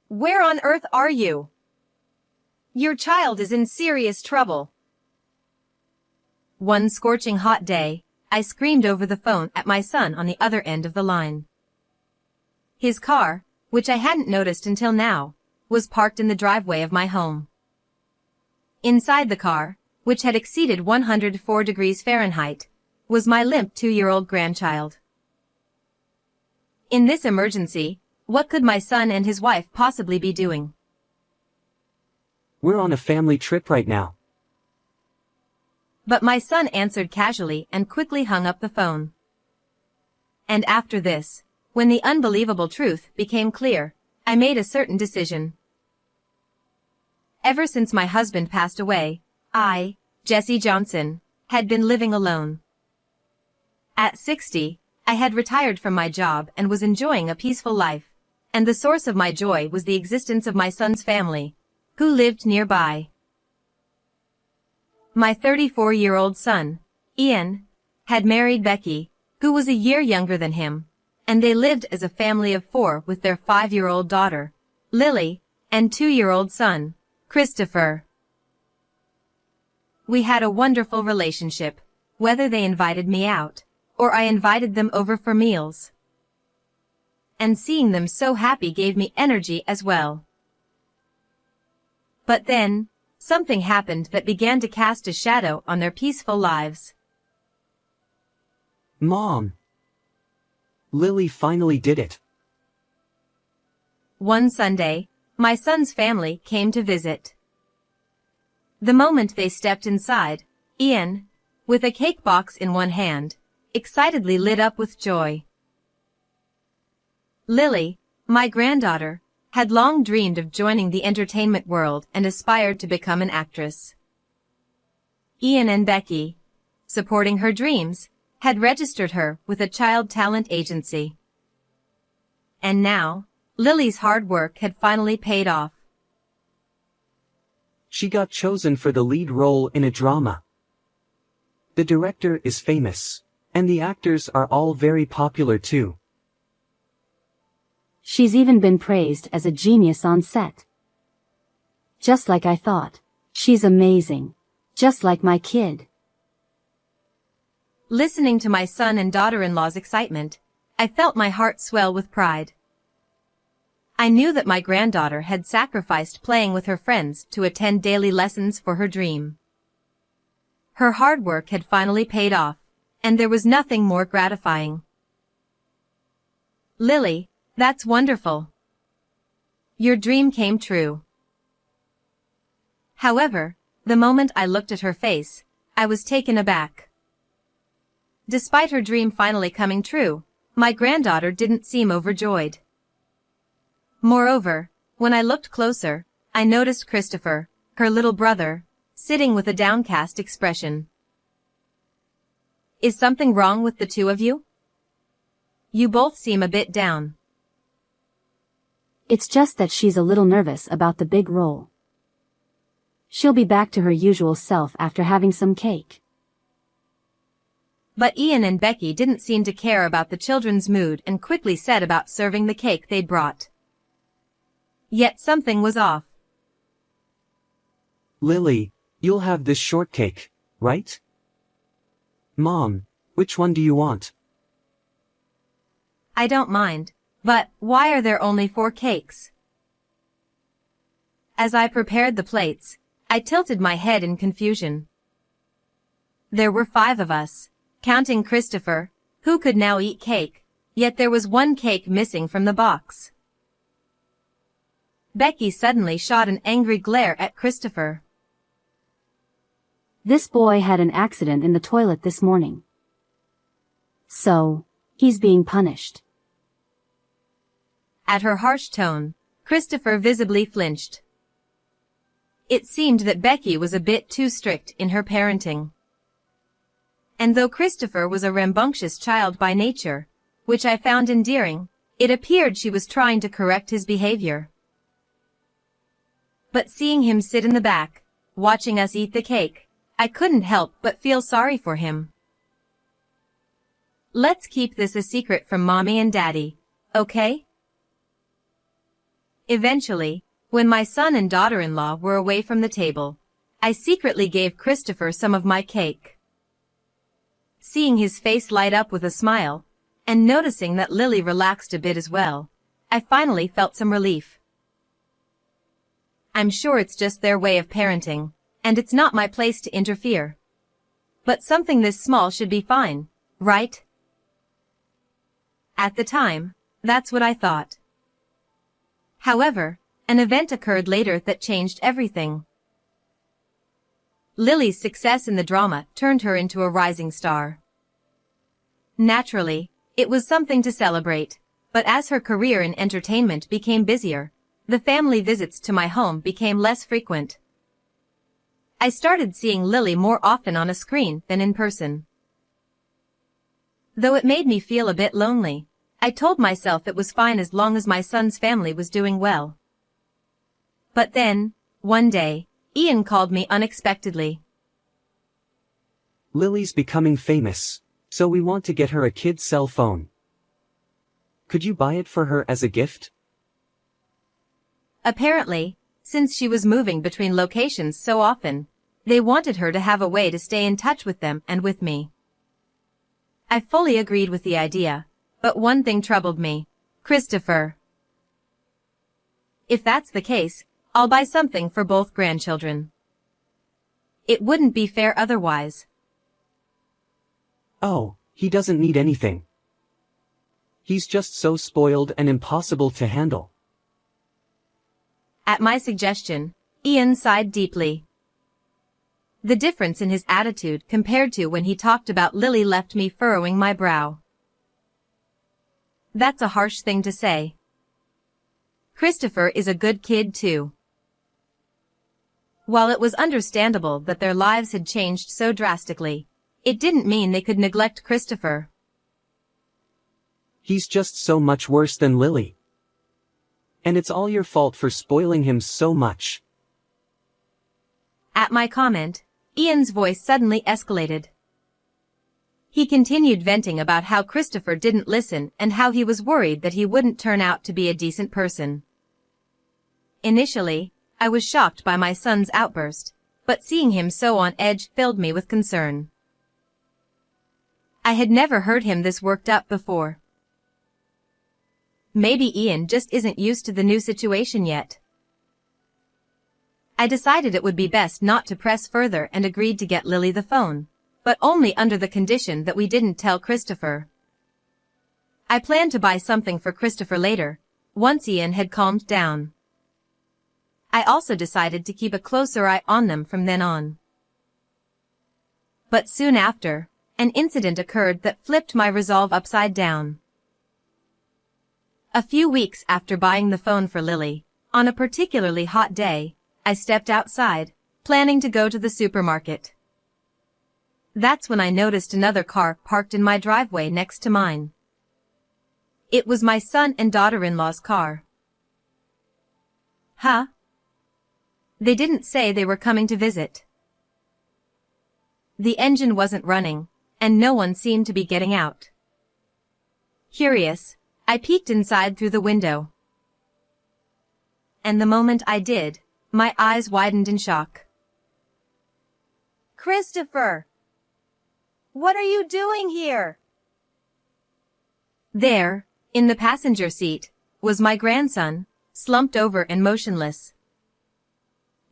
Where on earth are you? Your child is in serious trouble. One scorching hot day, I screamed over the phone at my son on the other end of the line. His car, which I hadn't noticed until now, was parked in the driveway of my home. Inside the car, which had exceeded 104 degrees Fahrenheit, was my limp 2-year-old grandchild. In this emergency, what could my son and his wife possibly be doing? We're on a family trip right now. But my son answered casually and quickly hung up the phone. And after this, when the unbelievable truth became clear, I made a certain decision. Ever since my husband passed away, I, Jesse Johnson, had been living alone. At 60, I had retired from my job and was enjoying a peaceful life, and the source of my joy was the existence of my son's family, who lived nearby. My 34-year-old son, Ian, had married Becky, who was a year younger than him, and they lived as a family of 4 with their 5-year-old daughter, Lily, and 2-year-old son, Christopher. We had a wonderful relationship, whether they invited me out, or I invited them over for meals. And seeing them so happy gave me energy as well. But then, something happened that began to cast a shadow on their peaceful lives. Mom! Lily finally did it. One Sunday, my son's family came to visit. The moment they stepped inside, Ian, with a cake box in one hand, excitedly lit up with joy. Lily, my granddaughter, had long dreamed of joining the entertainment world and aspired to become an actress. Ian and Becky, supporting her dreams, had registered her with a child talent agency. And now, Lily's hard work had finally paid off. She got chosen for the lead role in a drama. The director is famous, and the actors are all very popular too. She's even been praised as a genius on set. Just like I thought. She's amazing. Just like my kid. Listening to my son and daughter-in-law's excitement, I felt my heart swell with pride. I knew that my granddaughter had sacrificed playing with her friends to attend daily lessons for her dream. Her hard work had finally paid off, and there was nothing more gratifying. Lily, that's wonderful. Your dream came true. However, the moment I looked at her face, I was taken aback. Despite her dream finally coming true, my granddaughter didn't seem overjoyed. Moreover, when I looked closer, I noticed Christopher, her little brother, sitting with a downcast expression. Is something wrong with the two of you? You both seem a bit down. It's just that she's a little nervous about the big role. She'll be back to her usual self after having some cake. But Ian and Becky didn't seem to care about the children's mood and quickly set about serving the cake they'd brought. Yet something was off. Lily, you'll have this shortcake, right? Mom, which one do you want? I don't mind, but why are there only 4 cakes? As I prepared the plates, I tilted my head in confusion. There were 5 of us, counting Christopher, who could now eat cake, yet there was 1 cake missing from the box. Becky suddenly shot an angry glare at Christopher. This boy had an accident in the toilet this morning. So, he's being punished. At her harsh tone, Christopher visibly flinched. It seemed that Becky was a bit too strict in her parenting. And though Christopher was a rambunctious child by nature, which I found endearing, it appeared she was trying to correct his behavior. But seeing him sit in the back, watching us eat the cake, I couldn't help but feel sorry for him. Let's keep this a secret from Mommy and Daddy, okay? Eventually, when my son and daughter-in-law were away from the table, I secretly gave Christopher some of my cake. Seeing his face light up with a smile, and noticing that Lily relaxed a bit as well, I finally felt some relief. I'm sure it's just their way of parenting, and it's not my place to interfere. But something this small should be fine, right? At the time, that's what I thought. However, an event occurred later that changed everything. Lily's success in the drama turned her into a rising star. Naturally, it was something to celebrate, but as her career in entertainment became busier, the family visits to my home became less frequent. I started seeing Lily more often on a screen than in person. Though it made me feel a bit lonely, I told myself it was fine as long as my son's family was doing well. But then, one day, Ian called me unexpectedly. Lily's becoming famous, so we want to get her a kid's cell phone. Could you buy it for her as a gift? Apparently, since she was moving between locations so often, they wanted her to have a way to stay in touch with them and with me. I fully agreed with the idea, but one thing troubled me: Christopher. If that's the case, I'll buy something for both grandchildren. It wouldn't be fair otherwise. Oh, he doesn't need anything. He's just so spoiled and impossible to handle. At my suggestion, Ian sighed deeply. The difference in his attitude compared to when he talked about Lily left me furrowing my brow. That's a harsh thing to say. Christopher is a good kid too. While it was understandable that their lives had changed so drastically, it didn't mean they could neglect Christopher. He's just so much worse than Lily. And it's all your fault for spoiling him so much. At my comment, Ian's voice suddenly escalated. He continued venting about how Christopher didn't listen and how he was worried that he wouldn't turn out to be a decent person. Initially, I was shocked by my son's outburst, but seeing him so on edge filled me with concern. I had never heard him this worked up before. Maybe Ian just isn't used to the new situation yet. I decided it would be best not to press further and agreed to get Lily the phone, but only under the condition that we didn't tell Christopher. I planned to buy something for Christopher later, once Ian had calmed down. I also decided to keep a closer eye on them from then on. But soon after, an incident occurred that flipped my resolve upside down. A few weeks after buying the phone for Lily, on a particularly hot day, I stepped outside, planning to go to the supermarket. That's when I noticed another car parked in my driveway next to mine. It was my son and daughter-in-law's car. Huh? They didn't say they were coming to visit. The engine wasn't running, and no one seemed to be getting out. Curious, I peeked inside through the window. And the moment I did, my eyes widened in shock. Christopher! What are you doing here? There, in the passenger seat, was my grandson, slumped over and motionless.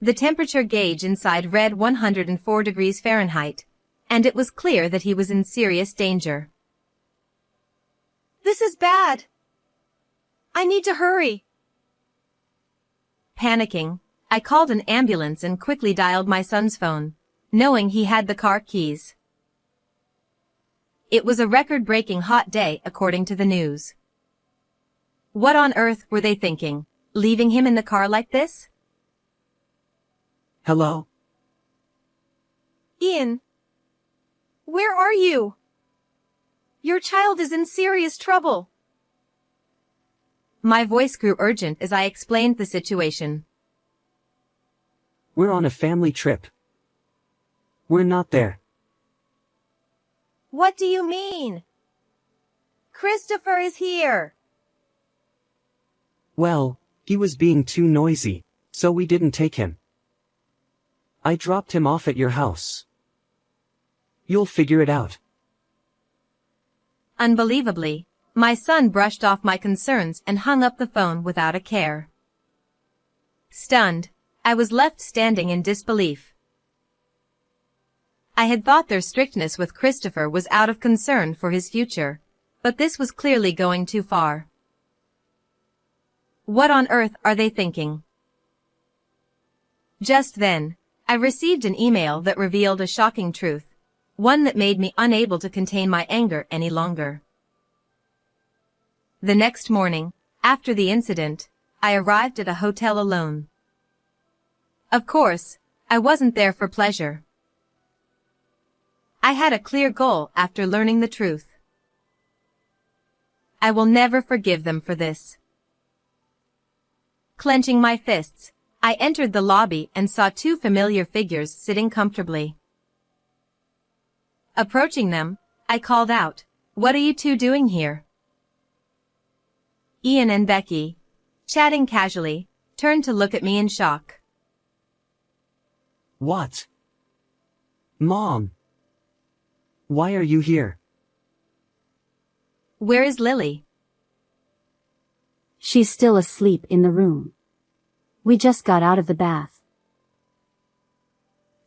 The temperature gauge inside read 104 degrees Fahrenheit, and it was clear that he was in serious danger. This is bad. I need to hurry. Panicking, I called an ambulance and quickly dialed my son's phone, knowing he had the car keys. It was a record-breaking hot day according to the news. What on earth were they thinking, leaving him in the car like this? Hello? Ian, where are you? Your child is in serious trouble. My voice grew urgent as I explained the situation. We're on a family trip. We're not there. What do you mean? Christopher is here. Well, He was being too noisy, so we didn't take him. I dropped him off at your house. You'll figure it out. Unbelievably, my son brushed off my concerns and hung up the phone without a care. Stunned, I was left standing in disbelief. I had thought their strictness with Christopher was out of concern for his future, but this was clearly going too far. What on earth are they thinking? Just then, I received an email that revealed a shocking truth, one that made me unable to contain my anger any longer. The next morning, after the incident, I arrived at a hotel alone. Of course, I wasn't there for pleasure. I had a clear goal after learning the truth. I will never forgive them for this. Clenching my fists, I entered the lobby and saw two familiar figures sitting comfortably. Approaching them, I called out, "What are you two doing here?" Ian and Becky, chatting casually, turned to look at me in shock. What? Mom! Why are you here? Where is Lily? She's still asleep in the room. We just got out of the bath.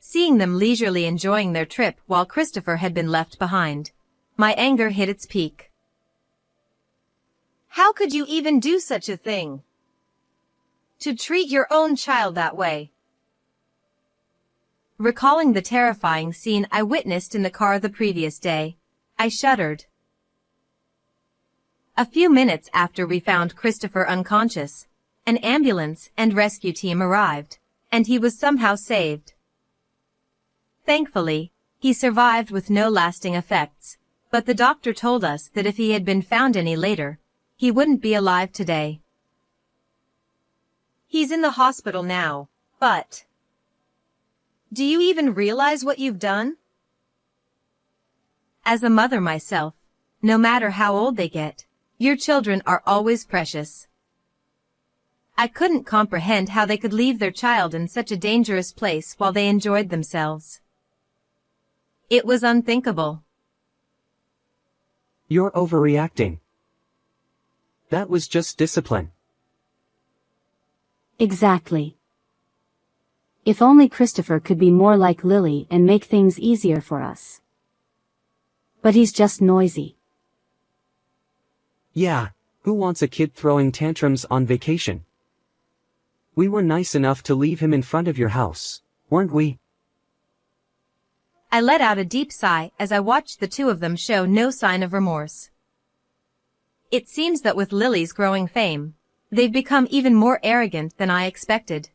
Seeing them leisurely enjoying their trip while Christopher had been left behind, my anger hit its peak. How could you even do such a thing? To treat your own child that way? Recalling the terrifying scene I witnessed in the car the previous day, I shuddered. A few minutes after we found Christopher unconscious, an ambulance and rescue team arrived, and he was somehow saved. Thankfully, he survived with no lasting effects, but the doctor told us that if he had been found any later, he wouldn't be alive today. He's in the hospital now, but... do you even realize what you've done? As a mother myself, no matter how old they get, your children are always precious. I couldn't comprehend how they could leave their child in such a dangerous place while they enjoyed themselves. It was unthinkable. You're overreacting. That was just discipline. Exactly. If only Christopher could be more like Lily and make things easier for us. But he's just noisy. Yeah, who wants a kid throwing tantrums on vacation? We were nice enough to leave him in front of your house, weren't we? I let out a deep sigh as I watched the two of them show no sign of remorse. It seems that with Lily's growing fame, they've become even more arrogant than I expected.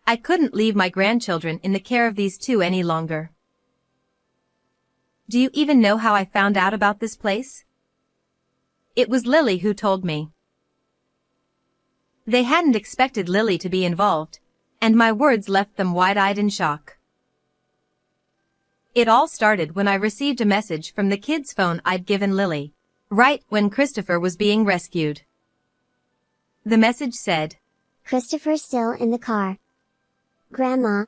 I couldn't leave my grandchildren in the care of these two any longer. Do you even know how I found out about this place? It was Lily who told me. They hadn't expected Lily to be involved, and my words left them wide-eyed in shock. It all started when I received a message from the kid's phone I'd given Lily, right when Christopher was being rescued. The message said, "Christopher's still in the car. Grandma,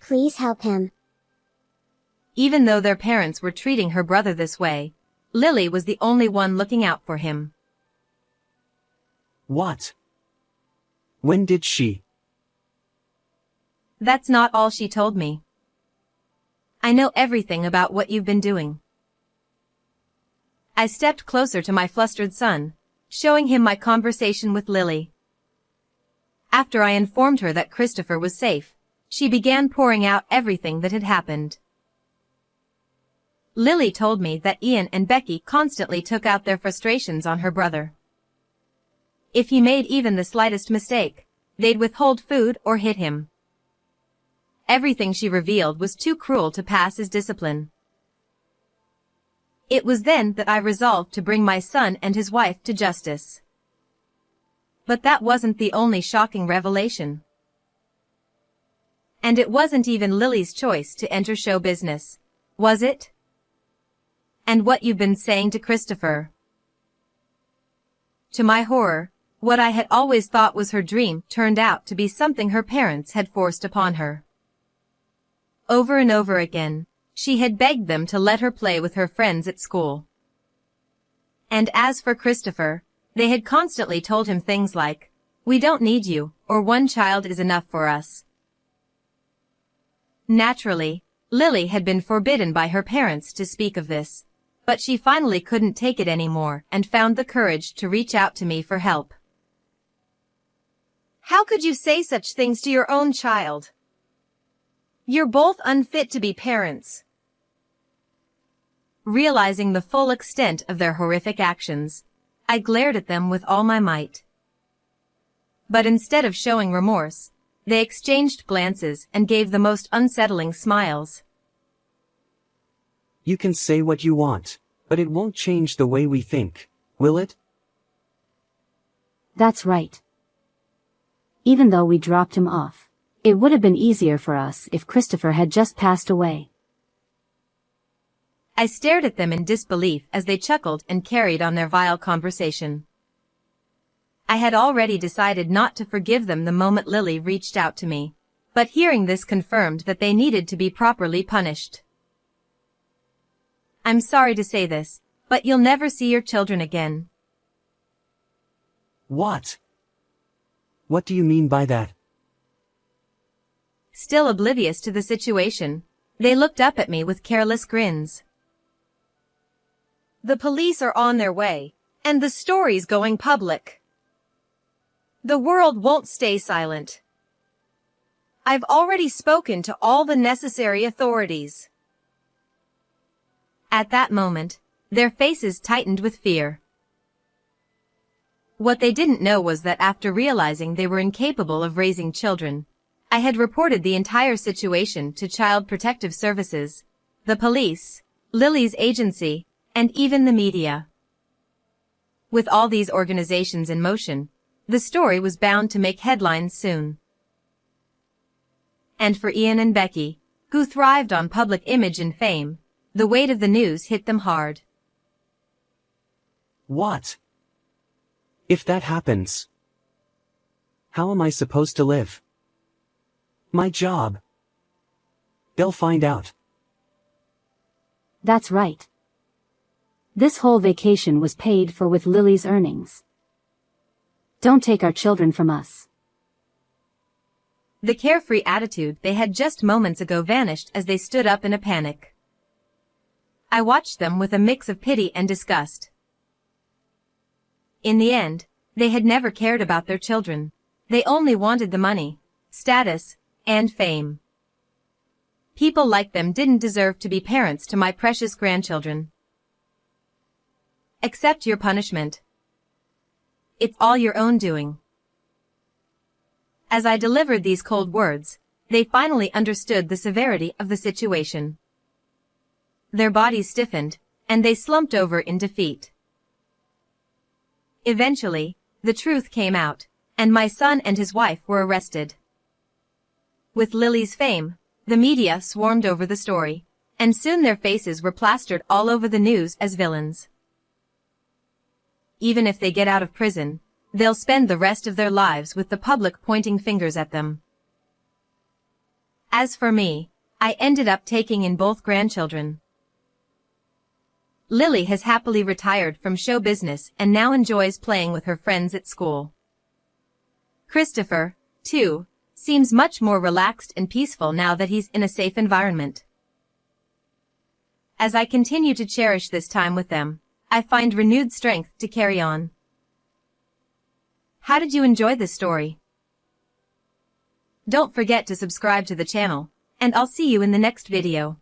please help him." Even though their parents were treating her brother this way, Lily was the only one looking out for him. What? When did she? That's not all she told me. I know everything about what you've been doing. I stepped closer to my flustered son, showing him my conversation with Lily. After I informed her that Christopher was safe, she began pouring out everything that had happened. Lily told me that Ian and Becky constantly took out their frustrations on her brother. If he made even the slightest mistake, they'd withhold food or hit him. Everything she revealed was too cruel to pass as discipline. It was then that I resolved to bring my son and his wife to justice. But that wasn't the only shocking revelation. And it wasn't even Lily's choice to enter show business, was it? And what you've been saying to Christopher. To my horror, What I had always thought was her dream turned out to be something her parents had forced upon her. Over and over again, she had begged them to let her play with her friends at school. And as for Christopher, they had constantly told him things like, "We don't need you," or "One child is enough for us." Naturally, Lily had been forbidden by her parents to speak of this, but she finally couldn't take it anymore and found the courage to reach out to me for help. "How could you say such things to your own child? You're both unfit to be parents." Realizing the full extent of their horrific actions, I glared at them with all my might. But instead of showing remorse, they exchanged glances and gave the most unsettling smiles. You can say what you want, but it won't change the way we think, will it? That's right. Even though we dropped him off, it would have been easier for us if Christopher had just passed away. I stared at them in disbelief as they chuckled and carried on their vile conversation. I had already decided not to forgive them the moment Lily reached out to me, but hearing this confirmed that they needed to be properly punished. "I'm sorry to say this, but you'll never see your children again." What? What do you mean by that? Still oblivious to the situation, they looked up at me with careless grins. "The police are on their way, and the story's going public. The world won't stay silent. I've already spoken to all the necessary authorities." At that moment, their faces tightened with fear. What they didn't know was that after realizing they were incapable of raising children, I had reported the entire situation to Child Protective Services, the police, Lily's agency, and even the media. With all these organizations in motion, the story was bound to make headlines soon. And for Ian and Becky, who thrived on public image and fame, the weight of the news hit them hard. What? If that happens, how am I supposed to live? My job. They'll find out. That's right. This whole vacation was paid for with Lily's earnings. Don't take our children from us. The carefree attitude they had just moments ago vanished as they stood up in a panic. I watched them with a mix of pity and disgust. In the end, they had never cared about their children. They only wanted the money, status, and fame. People like them didn't deserve to be parents to my precious grandchildren. Accept your punishment. It's all your own doing. As I delivered these cold words, they finally understood the severity of the situation. Their bodies stiffened, and they slumped over in defeat. Eventually, the truth came out, and my son and his wife were arrested. With Lily's fame, the media swarmed over the story, and soon their faces were plastered all over the news as villains. Even if they get out of prison, they'll spend the rest of their lives with the public pointing fingers at them. As for me, I ended up taking in both grandchildren. Lily has happily retired from show business and now enjoys playing with her friends at school. Christopher, too, seems much more relaxed and peaceful now that he's in a safe environment. As I continue to cherish this time with them, I find renewed strength to carry on. How did you enjoy this story? Don't forget to subscribe to the channel, and I'll see you in the next video.